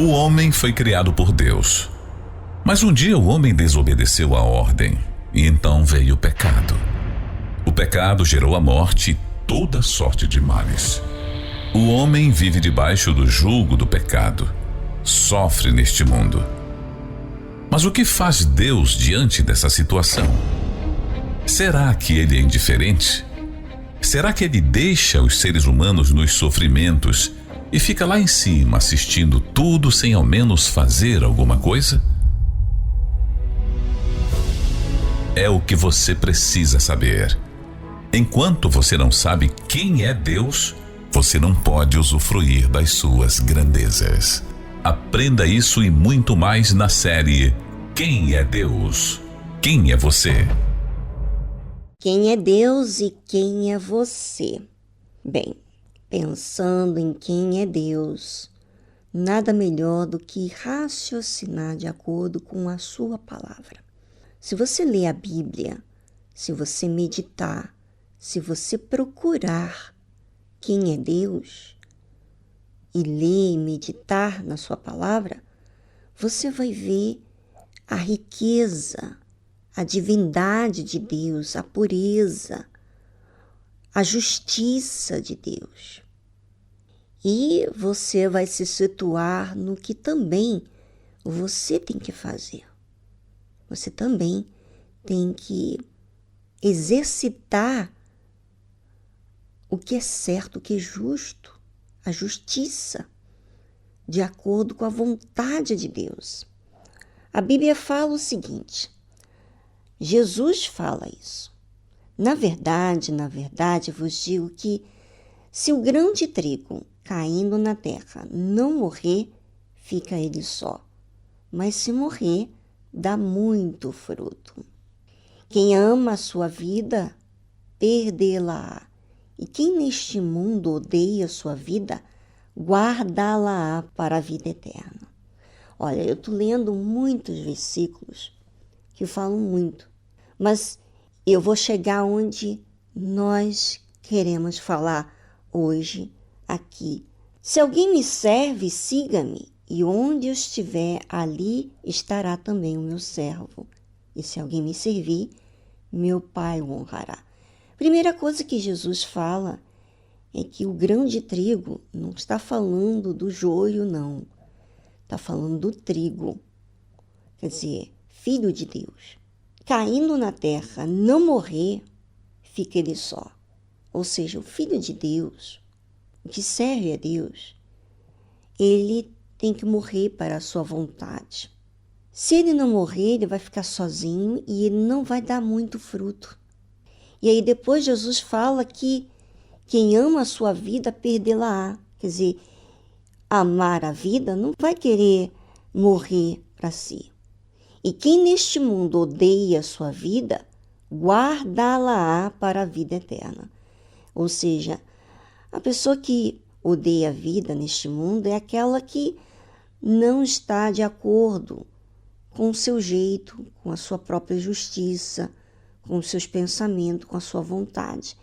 O homem foi criado por Deus. Mas um dia o homem desobedeceu a ordem e então veio o pecado. O pecado gerou a morte e toda sorte de males. O homem vive debaixo do jugo do pecado, sofre neste mundo. Mas o que faz Deus diante dessa situação? Será que ele é indiferente? Será que ele deixa os seres humanos nos sofrimentos e fica lá em cima assistindo tudo sem ao menos fazer alguma coisa? É o que você precisa saber. Enquanto você não sabe quem é Deus, você não pode usufruir das suas grandezas. Aprenda isso e muito mais na série Quem é Deus? Quem é você? Quem é Deus e quem é você? Bem, pensando em quem é Deus, nada melhor do que raciocinar de acordo com a sua palavra. Se você ler a Bíblia, se você meditar, se você procurar quem é Deus e ler e meditar na sua palavra, você vai ver a riqueza, a divindade de Deus, a pureza, a justiça de Deus. E você vai se situar no que também você tem que fazer. Você também tem que exercitar o que é certo, o que é justo, a justiça, de acordo com a vontade de Deus. A Bíblia fala o seguinte, Jesus fala isso. Na verdade, vos digo que se o grão de trigo caindo na terra não morrer, fica ele só. Mas se morrer, dá muito fruto. Quem ama a sua vida, perdê-la-á. E quem neste mundo odeia a sua vida, guardá-la-á para a vida eterna. Olha, eu estou lendo muitos versículos que falam muito, mas eu vou chegar onde nós queremos falar hoje, aqui. Se alguém me serve, siga-me, e onde eu estiver, ali estará também o meu servo. E se alguém me servir, meu Pai o honrará. Primeira coisa que Jesus fala é que o grão de trigo não está falando do joio, não. Está falando do trigo. Quer dizer, filho de Deus. Caindo na terra, não morrer, fica ele só. Ou seja, o filho de Deus, o que serve a Deus, ele tem que morrer para a sua vontade. Se ele não morrer, ele vai ficar sozinho e ele não vai dar muito fruto. E aí depois Jesus fala que quem ama a sua vida, perdê-la-á. Quer dizer, amar a vida não vai querer morrer para si. E quem neste mundo odeia a sua vida, guardá-la-á para a vida eterna. Ou seja, a pessoa que odeia a vida neste mundo é aquela que não está de acordo com o seu jeito, com a sua própria justiça, com os seus pensamentos, com a sua vontade.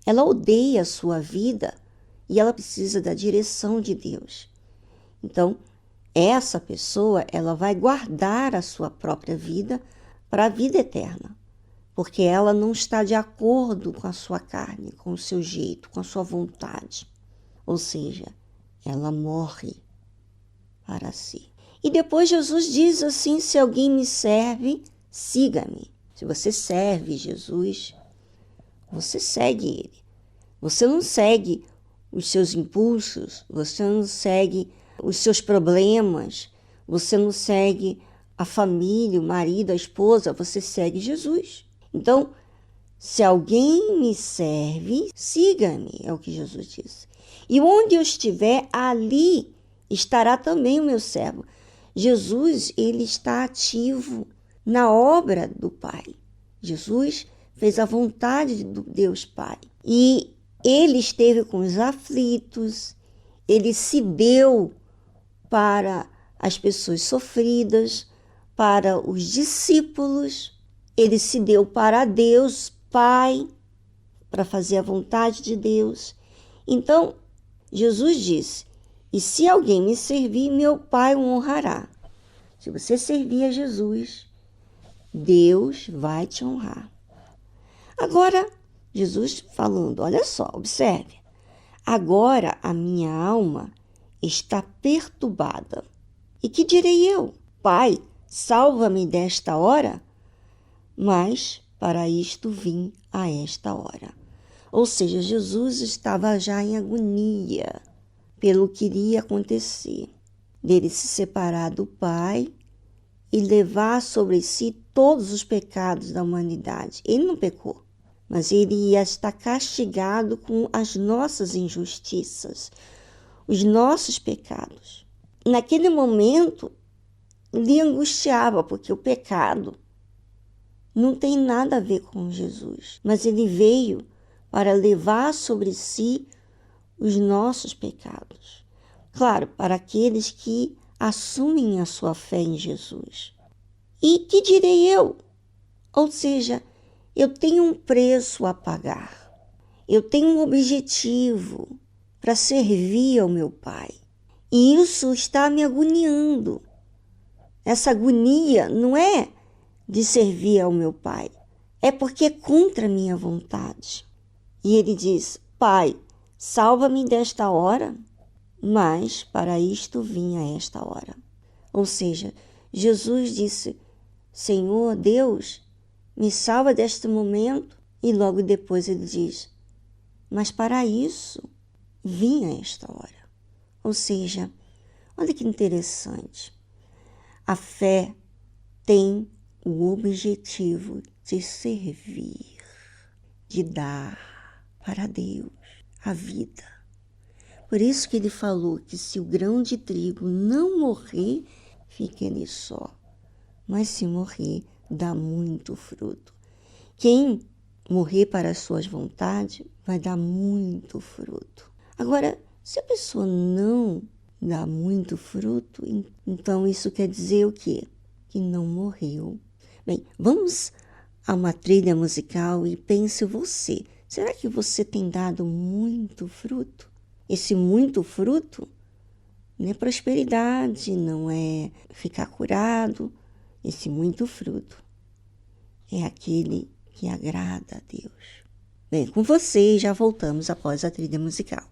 Ela odeia a sua vida e ela precisa da direção de Deus. Então, essa pessoa, ela vai guardar a sua própria vida para a vida eterna, porque ela não está de acordo com a sua carne, com o seu jeito, com a sua vontade. Ou seja, ela morre para si. E depois Jesus diz assim, se alguém me serve, siga-me. Se você serve Jesus, você segue ele. Você não segue os seus impulsos, você não segue os seus problemas, você não segue a família, o marido, a esposa, você segue Jesus. Então, se alguém me serve, siga-me, é o que Jesus disse. E onde eu estiver, ali estará também o meu servo. Jesus, ele está ativo na obra do Pai. Jesus fez a vontade do Deus Pai. E ele esteve com os aflitos, ele se deu para as pessoas sofridas, para os discípulos, ele se deu para Deus Pai, para fazer a vontade de Deus. Então, Jesus disse, E se alguém me servir, meu Pai o honrará. Se você servir a Jesus, Deus vai te honrar. Agora, Jesus falando, olha só, observe. Agora a minha alma está perturbada. E que direi eu? Pai, salva-me desta hora? Mas para isto vim a esta hora. Ou seja, Jesus estava já em agonia pelo que iria acontecer, dele se separar do Pai e levar sobre si todos os pecados da humanidade. Ele não pecou, mas ele ia estar castigado com as nossas injustiças, os nossos pecados. Naquele momento, ele angustiava, porque o pecado não tem nada a ver com Jesus, mas ele veio para levar sobre si os nossos pecados. Claro, para aqueles que assumem a sua fé em Jesus. E que direi eu? Ou seja, eu tenho um preço a pagar. Eu tenho um objetivo para servir ao meu Pai. E isso está me agoniando. Essa agonia não é de servir ao meu Pai, é porque é contra a minha vontade. E ele diz, Pai, salva-me desta hora, mas para isto vim a esta hora. Ou seja, Jesus disse, Senhor Deus, me salva deste momento. E logo depois ele diz, mas para isso vim a esta hora. Ou seja, olha que interessante. A fé tem o objetivo de servir, de dar para Deus a vida. Por isso que ele falou que se o grão de trigo não morrer, fica ele só. Mas se morrer, dá muito fruto. Quem morrer para as suas vontades, vai dar muito fruto. Agora, se a pessoa não dá muito fruto, então isso quer dizer o quê? Que não morreu. Bem, vamos a uma trilha musical e pense você. Será que você tem dado muito fruto? Esse muito fruto não é prosperidade, não é ficar curado. Esse muito fruto é aquele que agrada a Deus. Bem, com vocês já voltamos após a trilha musical.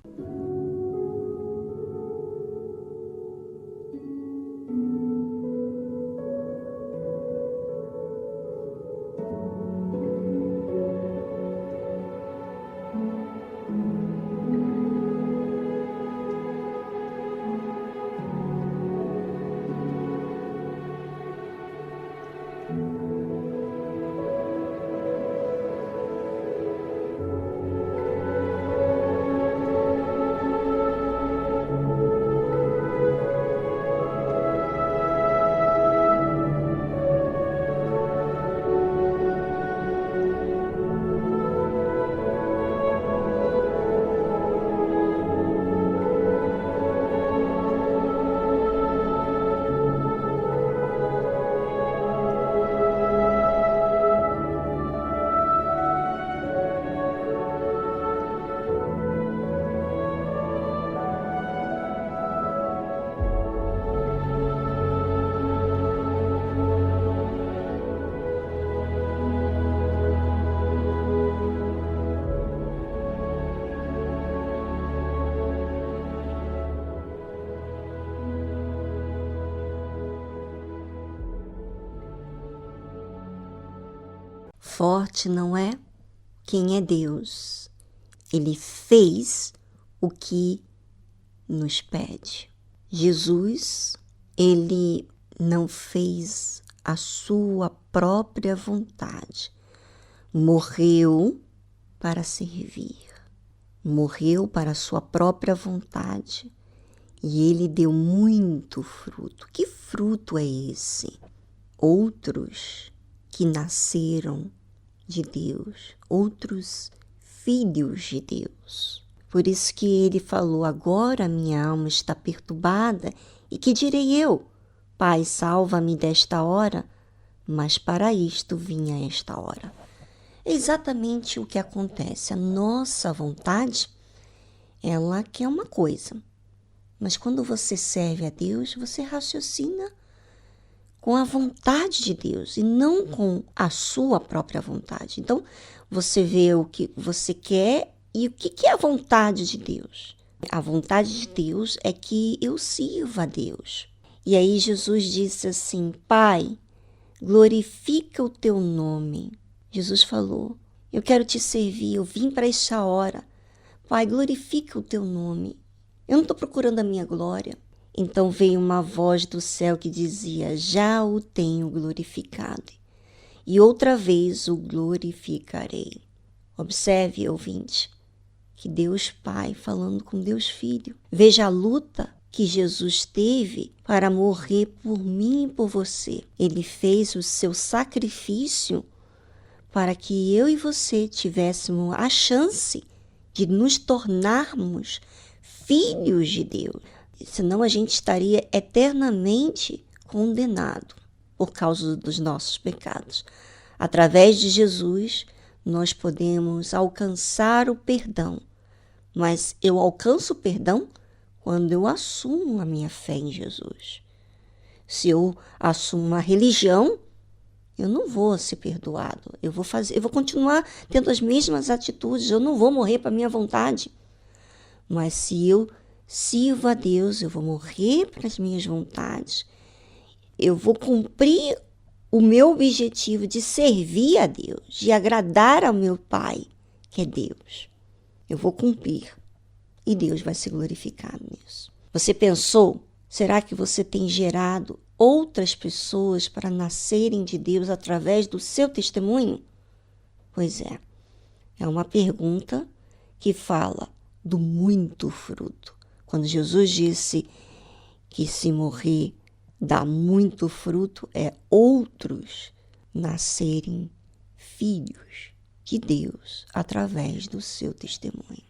Forte não é quem é Deus. Ele fez o que nos pede. Jesus, ele não fez a sua própria vontade. Morreu para servir. Morreu para a sua própria vontade. E ele deu muito fruto. Que fruto é esse? Outros que nasceram de Deus, outros filhos de Deus. Por isso que ele falou, agora minha alma está perturbada, e que direi eu? Pai, salva-me desta hora, mas para isto vim a esta hora. É exatamente o que acontece. A nossa vontade, ela quer uma coisa, Mas quando você serve a Deus, você raciocina com a vontade de Deus e não com a sua própria vontade. Então, você vê o que você quer e o que é a vontade de Deus. A vontade de Deus é que eu sirva a Deus. E aí Jesus disse assim: Pai, glorifica o teu nome. Jesus falou: eu quero te servir, eu vim para esta hora. Pai, glorifica o teu nome. Eu não estou procurando a minha glória. Então veio uma voz do céu que dizia: já o tenho glorificado, e outra vez o glorificarei. Observe, ouvinte, que Deus Pai falando com Deus Filho. Veja a luta que Jesus teve para morrer por mim e por você. Ele fez o seu sacrifício para que eu e você tivéssemos a chance de nos tornarmos filhos de Deus. Senão a gente estaria eternamente condenado por causa dos nossos pecados. Através de Jesus, nós podemos alcançar o perdão. Mas eu alcanço o perdão quando eu assumo a minha fé em Jesus. Se eu assumo uma religião, eu não vou ser perdoado. Eu vou continuar tendo as mesmas atitudes. Eu não vou morrer para a minha vontade. Mas se eu sirvo a Deus, eu vou morrer para as minhas vontades. Eu vou cumprir o meu objetivo de servir a Deus, de agradar ao meu Pai, que é Deus. Eu vou cumprir e Deus vai se glorificar nisso. Você pensou? Será que você tem gerado outras pessoas para nascerem de Deus através do seu testemunho? Pois é. É uma pergunta que fala do muito fruto. Quando Jesus disse que se morrer dá muito fruto, é outros nascerem filhos de Deus através do seu testemunho.